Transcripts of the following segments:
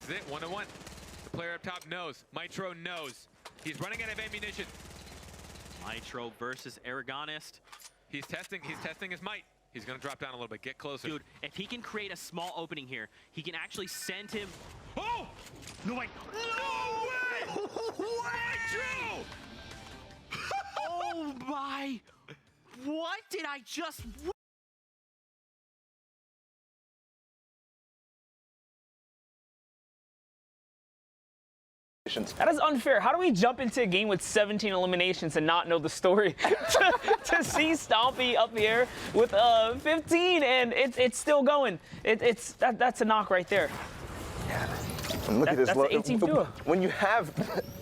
This is it, 1-1. The player up top knows. Mitro knows. He's running out of ammunition. Mitro versus Aragonist. He's testing his might. He's gonna drop down a little bit, get closer. Dude, if he can create a small opening here, he can actually send him. Oh! No way! No way! Mitro! Oh my! What did I just? That is unfair. How do we jump into a game with 17 eliminations and not know the story? to see Stompy up here with 15 and it's still going. That's a knock right there. Yeah. And look at this. That's an 18 duo. When you have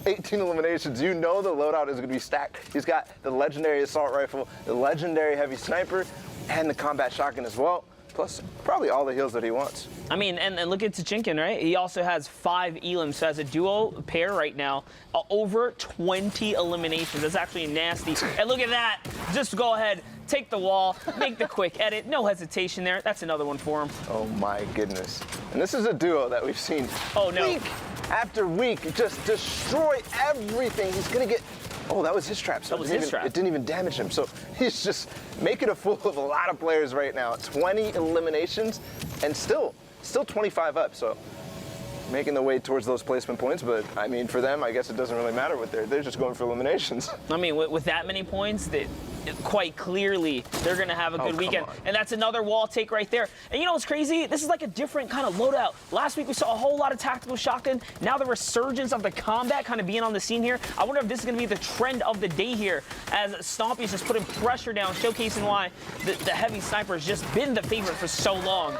18 eliminations, you know the loadout is going to be stacked. He's got the legendary assault rifle, the legendary heavy sniper, and the combat shotgun as well. Plus, probably all the heals that he wants. I mean, and look at Tachinkin, right? He also has 5 elims, so as a duo pair right now, over 20 eliminations. That's actually nasty. And look at that. Just go ahead, take the wall, make the quick edit. No hesitation there. That's another one for him. Oh my goodness. And this is a duo that we've seen week after week just destroy everything. He's going to get... Oh, that was his trap. So it didn't even damage him. So he's just making a fool of a lot of players right now. 20 eliminations and still 25 up. So making the way towards those placement points. But I mean, for them, I guess it doesn't really matter what they're just going for eliminations. I mean, with that many points, quite clearly they're going to have a good weekend. And that's another wall take right there. And you know what's crazy? This is like a different kind of loadout. Last week we saw a whole lot of tactical shotgun. Now the resurgence of the combat kind of being on the scene here. I wonder if this is going to be the trend of the day here as Stompy's just putting pressure down, showcasing why the heavy sniper has just been the favorite for so long.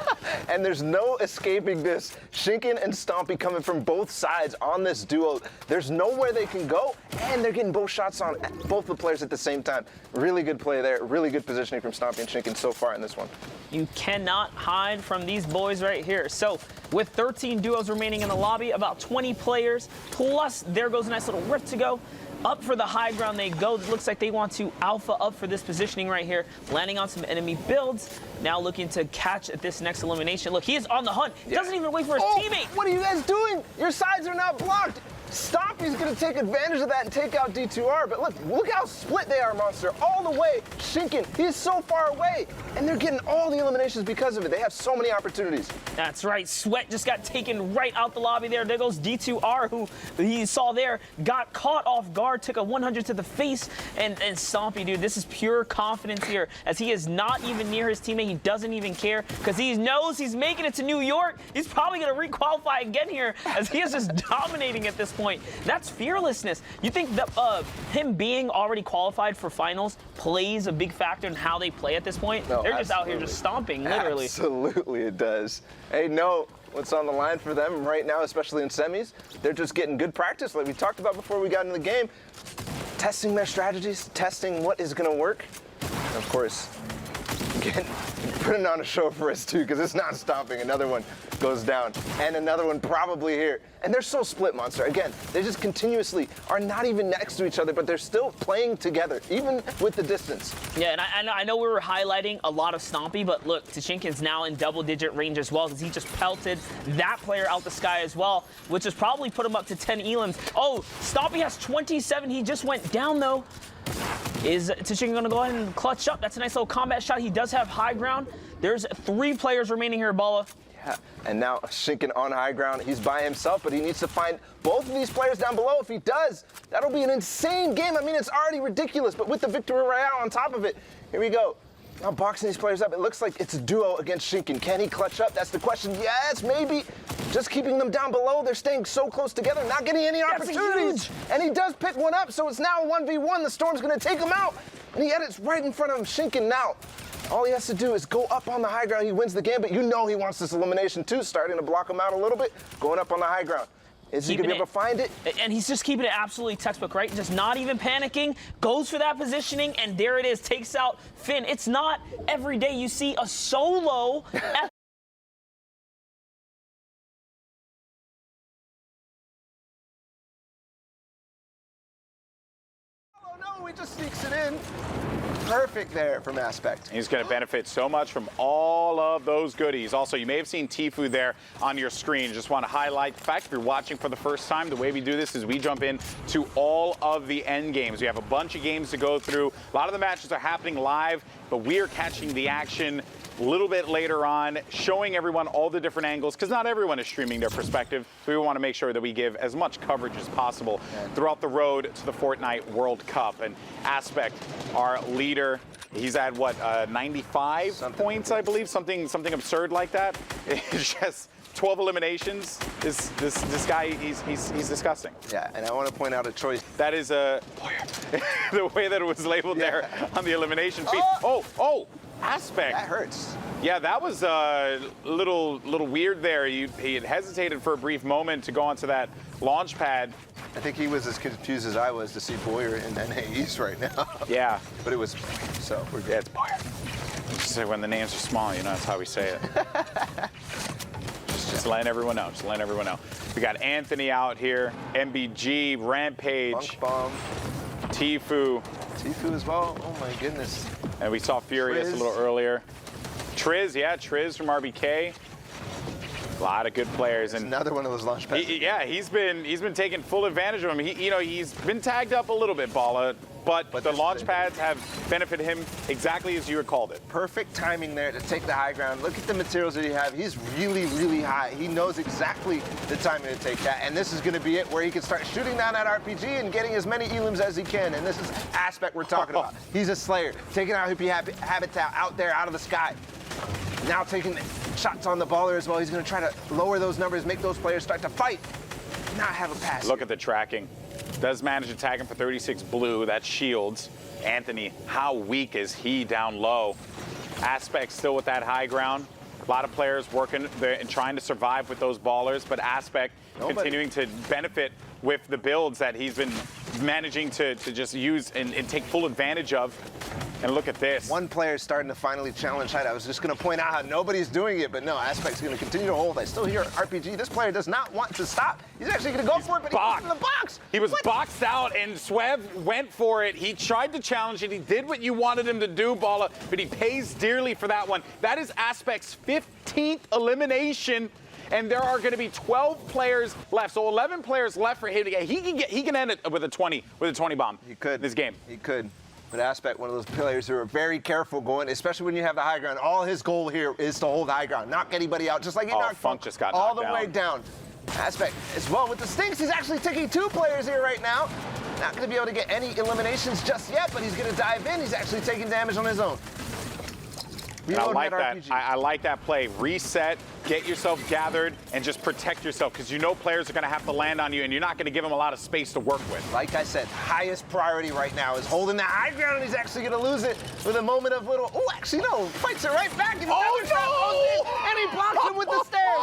And there's no escaping this. Shinken and Stompy coming from both sides on this duo. There's nowhere they can go, and they're getting both shots on both the players at the same time. Really good play there. Really good positioning from Stompy and Shinken so far in this one. You cannot hide from these boys right here. So with 13 duos remaining in the lobby, about 20 players, plus there goes a nice little rift to go. Up for the high ground they go. It looks like they want to alpha up for this positioning right here, landing on some enemy builds. Now looking to catch this next elimination. Look, he is on the hunt. He doesn't even wait for his teammate. What are you guys doing? Your sides are not blocked. Stompy's going to take advantage of that and take out D2R, but look how split they are, Monster. All the way. Shinken, he's so far away, and they're getting all the eliminations because of it. They have so many opportunities. That's right. Sweat just got taken right out the lobby there. There goes D2R, who he saw there, got caught off guard, took a 100 to the face, and Stompy, dude, this is pure confidence here, as he is not even near his teammate. He doesn't even care, because he knows he's making it to New York. He's probably going to requalify again here, as he is just dominating at this point. That's fearlessness. You think that him being already qualified for finals plays a big factor in how they play at this point? No, they're just out here just stomping, literally. Absolutely it does. Hey, no, what's on the line for them right now, especially in semis? They're just getting good practice, like we talked about before we got in the game. Testing their strategies, testing what is going to work. And of course, putting on a show for us too, because it's not stopping. Another one goes down, and another one probably here. And they're so split, Monster. Again, they just continuously are not even next to each other, but they're still playing together, even with the distance. Yeah, and I know we were highlighting a lot of Stompy, but look, Tachinkin's now in double-digit range as well, because he just pelted that player out the sky as well, which has probably put him up to 10 elims. Oh, Stompy has 27. He just went down, though. Is Tachinkin going to go ahead and clutch up? That's a nice little combat shot. He does have high ground. There's 3 players remaining here, Balla. Yeah, and now Shinken on high ground. He's by himself, but he needs to find both of these players down below. If he does, that'll be an insane game. I mean, it's already ridiculous, but with the victory royale on top of it, here we go. Now boxing these players up. It looks like it's a duo against Shinken. Can he clutch up? That's the question. Yes, maybe. Just keeping them down below. They're staying so close together, not getting any opportunities. And he does pick one up, so it's now a 1v1. The Storm's going to take him out, and he edits right in front of him. Shinken now. All he has to do is go up on the high ground. He wins the game, but you know he wants this elimination too, starting to block him out a little bit, going up on the high ground. Is he going to be able to find it? And he's just keeping it absolutely textbook, right? Just not even panicking, goes for that positioning, and there it is, takes out Finn. It's not every day you see a solo Oh no, he just sneaks it in. perfect there from Aspect. He's going to benefit so much from all of those goodies. Also, you may have seen Tfue there on your screen. Just want to highlight the fact, if you're watching for the first time, the way we do this is we jump in to all of the end games. We have a bunch of games to go through. A lot of the matches are happening live, but we are catching the action a little bit later on, showing everyone all the different angles, because not everyone is streaming their perspective. So we want to make sure that we give as much coverage as possible throughout the road to the Fortnite World Cup. And Aspect, our leader, he's at what, 95 points, I believe, something absurd like that. It's just 12 eliminations. This guy, he's disgusting. Yeah, and I want to point out a choice. That is the way that it was labeled there on the elimination feed. Oh, Aspect. That hurts. Yeah, that was a little weird there. He had hesitated for a brief moment to go onto that launch pad. I think he was as confused as I was to see Boyer in NAEs right now. Yeah. But it was, so we're good. Yeah, it's Boyer. Just say when the names are small, you know, that's how we say it. Just letting everyone know. Just letting everyone know. We got Anthony out here, MBG, Rampage, Bunk Bomb, Tfue. Tfue as well. Oh my goodness. And we saw Furious a little earlier. Triz, yeah, Triz from RBK. A lot of good players. There's and another one of those launch pads. He's been taking full advantage of him. He's been tagged up a little bit, Bala, but the launch pads have benefited him exactly as you had called it. Perfect timing there to take the high ground. Look at the materials that he has. He's really, really high. He knows exactly the timing to take that, and this is going to be it where he can start shooting down that RPG and getting as many elims as he can, and this is Aspect we're talking about. He's a Slayer, taking out Hippie Habitat out there, out of the sky. Now taking shots on the baller as well. He's going to try to lower those numbers, make those players start to fight, not have a pass. Look at the tracking. Does manage to tag him for 36 blue. That's shields. Anthony, how weak is he down low? Aspect still with that high ground. A lot of players working there and trying to survive with those ballers, but Aspect continuing to benefit with the builds that he's been managing to just use and take full advantage of. And look at this. One player is starting to finally challenge height. I was just going to point out how nobody's doing it, but no, Aspect's going to continue to hold. I still hear RPG. This player does not want to stop. He's actually going to go for it, but he's in the box. He was boxed out, and Swev went for it. He tried to challenge it. He did what you wanted him to do, Bala, but he pays dearly for that one. That is Aspect's 15th elimination. And there are going to be 12 players left, so 11 players left for him to get. He can end it with a 20 bomb. He could. This game. He could. But Aspect, one of those players who are very careful going, especially when you have the high ground. All his goal here is to hold high ground, knock anybody out, just like he knocked Funk just got all knocked the way down. Aspect as well with the stinks. He's actually taking 2 players here right now. Not going to be able to get any eliminations just yet, but he's going to dive in. He's actually taking damage on his own. I like that. I like that play. Reset, get yourself gathered, and just protect yourself, because you know players are going to have to land on you, and you're not going to give them a lot of space to work with. Like I said, highest priority right now is holding the high ground, and he's actually going to lose it with a moment of little. Oh, actually, no. Fights it right back. And he blocks him with the stairs.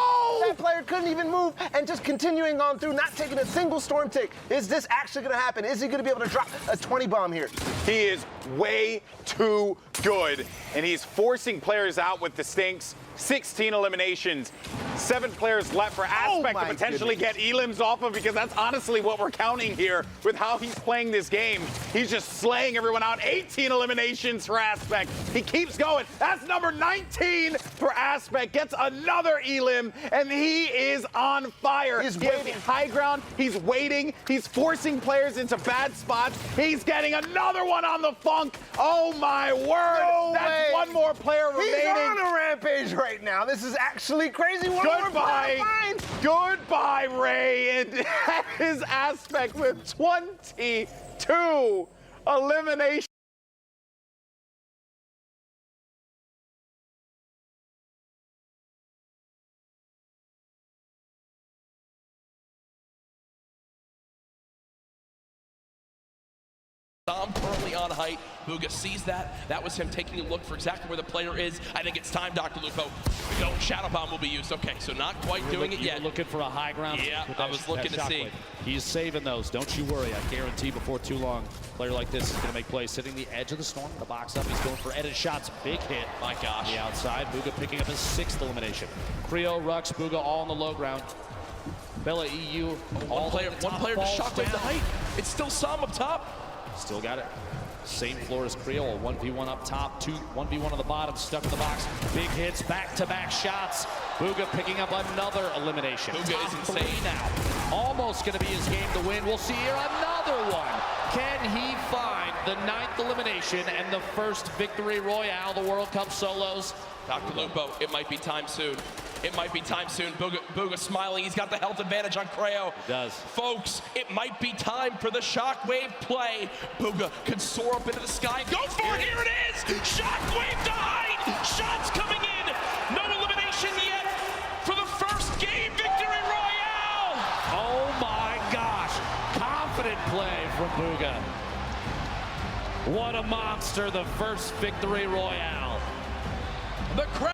That player couldn't even move, and just continuing on through, not taking a single storm tick. Is this actually going to happen? Is he going to be able to drop a 20 bomb here? He is way too good, and he's forcing players out with the stinks. 16 eliminations, 7 players left for Aspect to potentially get elims off of, because that's honestly what we're counting here with how he's playing this game. He's just slaying everyone out. 18 eliminations for Aspect. He keeps going. That's number 19 for Aspect. Gets another elim, and he is on fire. He's waiting. High ground. He's waiting. He's forcing players into bad spots. He's getting another one on the Funk. Oh my word. No That's way. one more player remaining. He's on a rampage right now. This is actually crazy. Goodbye. Goodbye, Ray. And that is Aspect with 22 eliminations. Dom currently on height. Bugha sees that. That was him taking a look for exactly where the player is. I think it's time, Dr. Lupo. No, Shadow Bomb will be used. Okay, so not quite doing it yet. Looking for a high ground. Yeah, I was looking to see. He's saving those. Don't you worry. I guarantee before too long, a player like this is going to make plays. Sitting the edge of the storm, the box up. He's going for edit shots. Big hit. My gosh. The outside. Bugha picking up his 6th elimination. Creo, Rux, Bugha all on the low ground. Bella EU. One player just shockwaves the height. It's still Sam up top. Still got it. Same floor as Creole. 1v1 up top, 1v1 on the bottom, stuck in the box. Big hits, back-to-back shots. Bugha picking up another elimination. Bugha is insane now. Almost going to be his game to win. We'll see here another one. Can he find the 9th elimination and the first victory royale, the World Cup solos? Dr. Lupo, it might be time soon. It might be time soon. Bugha smiling. He's got the health advantage on Creo. He does. Folks, it might be time for the shockwave play. Bugha can soar up into the sky. Go for it. Here it is. Shockwave to height. Shots coming in. No elimination yet for the first game victory royale. Oh my gosh. Confident play from Bugha. What a monster. The first victory royale. The crowd.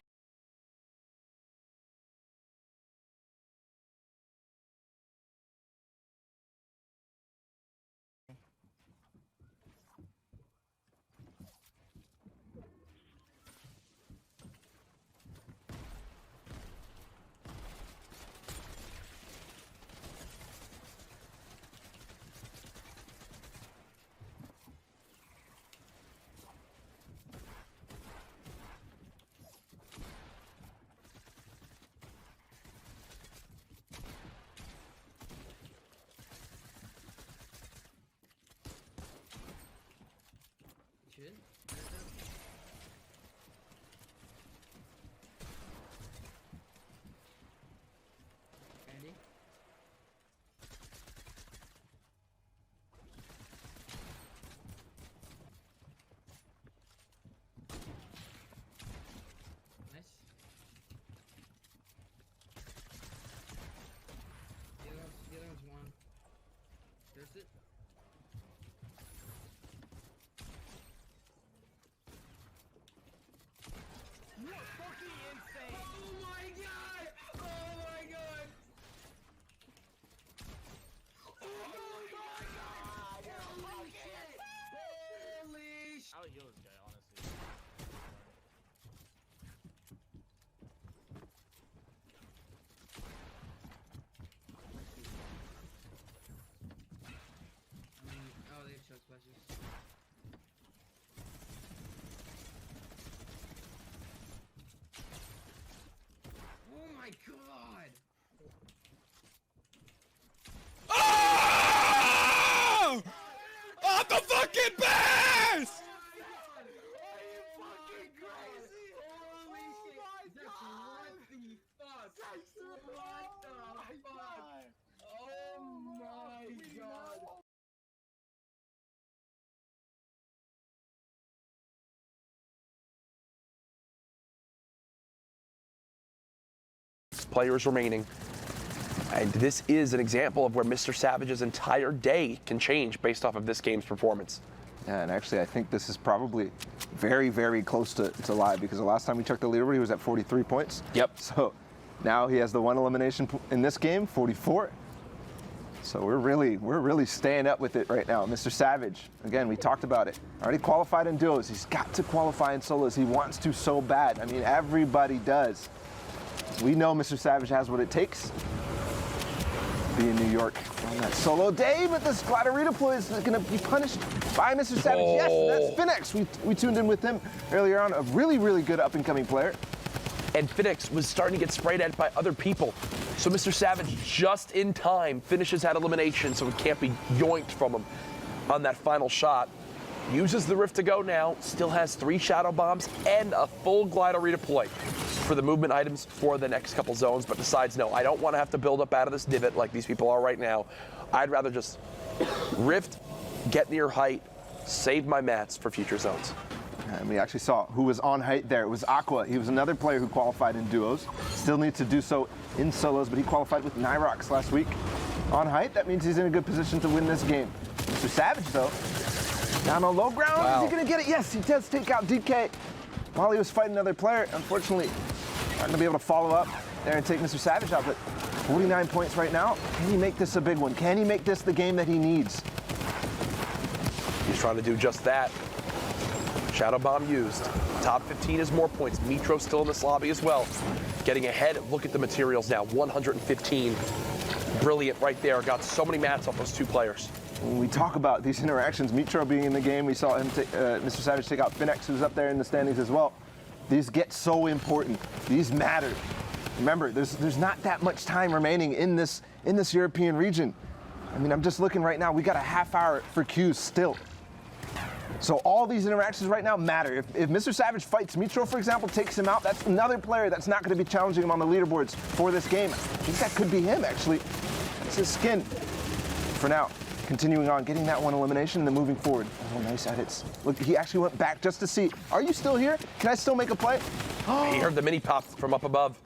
Oh! I'm the fucking best! Players remaining. And this is an example of where Mr. Savage's entire day can change based off of this game's performance. Yeah, and actually I think this is probably very, very close to live, because the last time we checked the leaderboard, he was at 43 points. Yep. So now he has the 1 elimination in this game, 44. So we're really staying up with it right now. Mr. Savage, again, we talked about it. Already qualified in duos. He's got to qualify in solos. He wants to so bad. I mean, everybody does. We know Mr. Savage has what it takes to be in New York on that solo day, but this glider redeploy is going to be punished by Mr. Savage. Oh. Yes, that's Phoenix. We tuned in with him earlier on, a really, really good up-and-coming player. And Phoenix was starting to get sprayed at by other people. So Mr. Savage, just in time, finishes that elimination so it can't be yoinked from him on that final shot. Uses the Rift to go now, still has 3 Shadow Bombs and a full glider redeploy for the movement items for the next couple zones, but decides, no, I don't want to have to build up out of this divot like these people are right now. I'd rather just Rift, get near height, save my mats for future zones. And we actually saw who was on height there. It was Aqua. He was another player who qualified in duos. Still needs to do so in solos, but he qualified with Nyrox last week. On height, that means he's in a good position to win this game. Mr. Savage, though, down on low ground. Wow. Is he going to get it? Yes, he does take out DK while he was fighting another player. Unfortunately, not going to be able to follow up there and take Mr. Savage out, but 49 points right now. Can he make this a big one? Can he make this the game that he needs? He's trying to do just that. Shadow Bomb used. Top 15 is more points. Mitro still in this lobby as well. Getting ahead. Look at the materials now. 115. Brilliant right there. Got so many mats off those 2 players. when we talk about these interactions, Mitro being in the game, we saw him Mr. Savage take out Phoenix, who's up there in the standings as well. These get so important. These matter. Remember, there's not that much time remaining in this European region. I mean, I'm just looking right now. We got a half hour for queues still. So all these interactions right now matter. If Mr. Savage fights Mitro, for example, takes him out, that's another player that's not going to be challenging him on the leaderboards for this game. I think that could be him, actually. That's his skin. For now, continuing on, getting that one elimination and then moving forward. Oh, nice edits. Look, he actually went back just to see. Are you still here? Can I still make a play? He heard the mini pop from up above.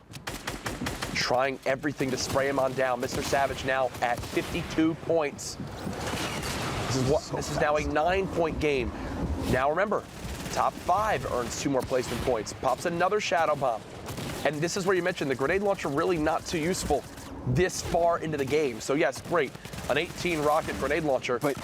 Trying everything to spray him on down. Mr. Savage now at 52 points. This is now a 9-point game. Now remember, top 5 earns 2 more placement points. Pops another shadow bomb. And this is where you mentioned the grenade launcher really not too useful this far into the game. So yes, great. An 18 rocket grenade launcher, but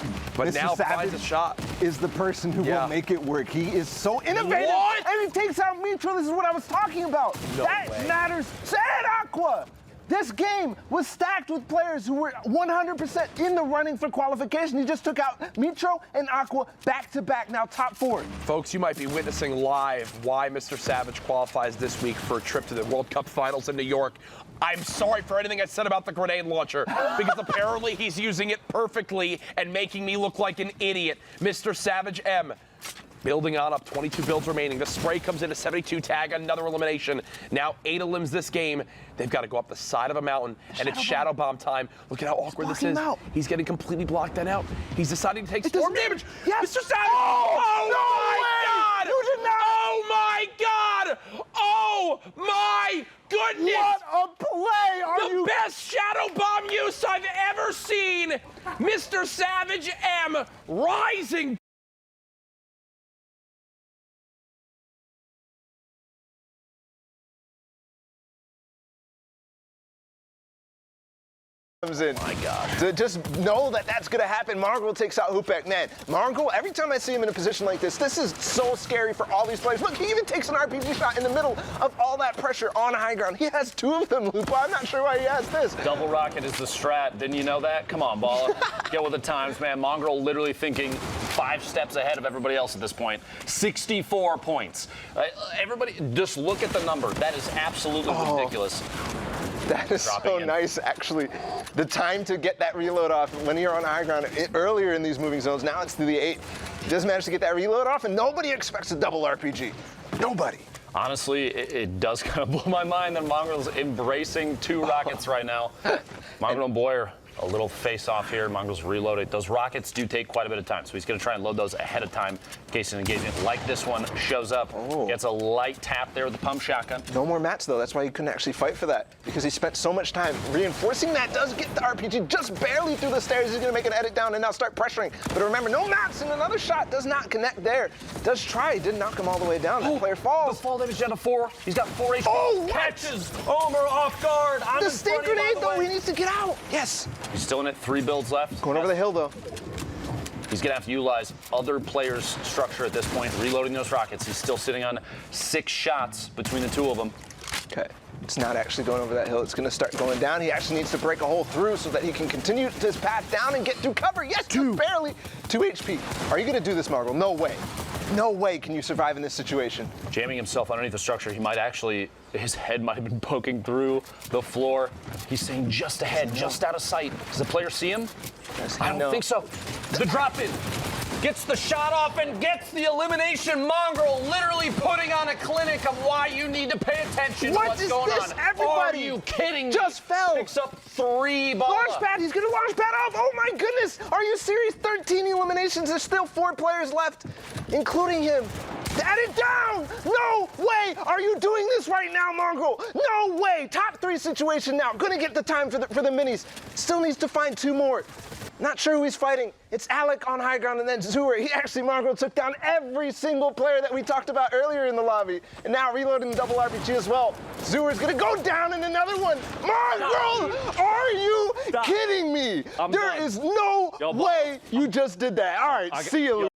now finds a shot. Is the person who will make it work. He is so innovative. What? And he takes out Mitro. This is what I was talking about. No that way. matters. Say it, Aqua. This game was stacked with players who were 100% in the running for qualification. He just took out Mitro and Aqua back to back, now top 4. Folks, you might be witnessing live why Mr. Savage qualifies this week for a trip to the World Cup Finals in New York. I'm sorry for anything I said about the grenade launcher, because apparently he's using it perfectly and making me look like an idiot. Mr. Savage M. Building on up, 22 builds remaining. The spray comes in a 72 tag, another elimination. Now 8 elims this game. They've got to go up the side of a mountain, and it's shadow bomb time. Look at how awkward this is. He's getting completely blocked then out. He's deciding to take storm damage. Yes. Mr. Savage! Oh my God! You did not! Oh my God! Oh my goodness! What a play! Are The you best shadow bomb use I've ever seen! Mr. Savage M rising. comes in. My God. So just know that that's going to happen. Mongrel takes out Hupek. Man, Mongrel, every time I see him in a position like this is so scary for all these players. Look, he even takes an RPG shot in the middle of all that pressure on high ground. He has 2 of them, Lupa. I'm not sure why he has this. Double rocket is the strat. Didn't you know that? Come on, baller. Get with the times, man. Mongrel literally thinking 5 steps ahead of everybody else at this point. 64 points. Everybody, just look at the number. That is absolutely ridiculous. That is so nice, actually. The time to get that reload off when you're on high ground earlier in these moving zones. Now it's through the 8. Just managed to get that reload off, and nobody expects a double RPG. Nobody. Honestly, it does kind of blow my mind that Mongrel's embracing 2 rockets right now. Mongrel and Boyer, a little face-off here. Mongrel's reloaded. Those rockets do take quite a bit of time, so he's going to try and load those ahead of time in case an engagement like this one shows up. Gets a light tap there with the pump shotgun. No more mats, though. That's why he couldn't actually fight for that, because he spent so much time reinforcing that. Does get the RPG just barely through the stairs. He's going to make an edit down and now start pressuring. But remember, no mats, and another shot does not connect there. Does try. Did knock him all the way down. That player falls. The fall damage down to 4. He's got 4 HP. Oh, catches Omer off guard. The stink grenade, though. He needs to get out. Yes. He's still in it. 3 builds left. Going over the hill, though. He's going to have to utilize other players' structure at this point, reloading those rockets. He's still sitting on 6 shots between the 2 of them. Okay. It's not actually going over that hill. It's going to start going down. He actually needs to break a hole through so that he can continue his path down and get through cover. Yes, just barely. 2 HP. Are you going to do this, Mongrel? No way. No way can you survive in this situation. Jamming himself underneath the structure, he might actually, his head might have been poking through the floor. He's staying just ahead, just out of sight. Does the player see him? I don't think so. The drop in. Gets the shot off and gets the elimination. Mongrel literally putting on a clinic of why you need to pay attention to what's going on. Everybody? Are you kidding me? Just fell. Picks up 3 balls. Launch pad. He's going to launch pad off. Oh, my goodness. Are you serious? 13 eliminations. There's still 4 players left, including him. Add it down! No way are you doing this right now, Mongrel! No way! Top 3 situation now. Gonna get the time for the minis. Still needs to find 2 more. Not sure who he's fighting. It's Alec on high ground and then Zur. He actually, Mongrel, took down every single player that we talked about earlier in the lobby. And now reloading the double RPG as well. Zur is gonna go down in another one. Mongrel, are you kidding me? There is no way you just did that. All right, see you.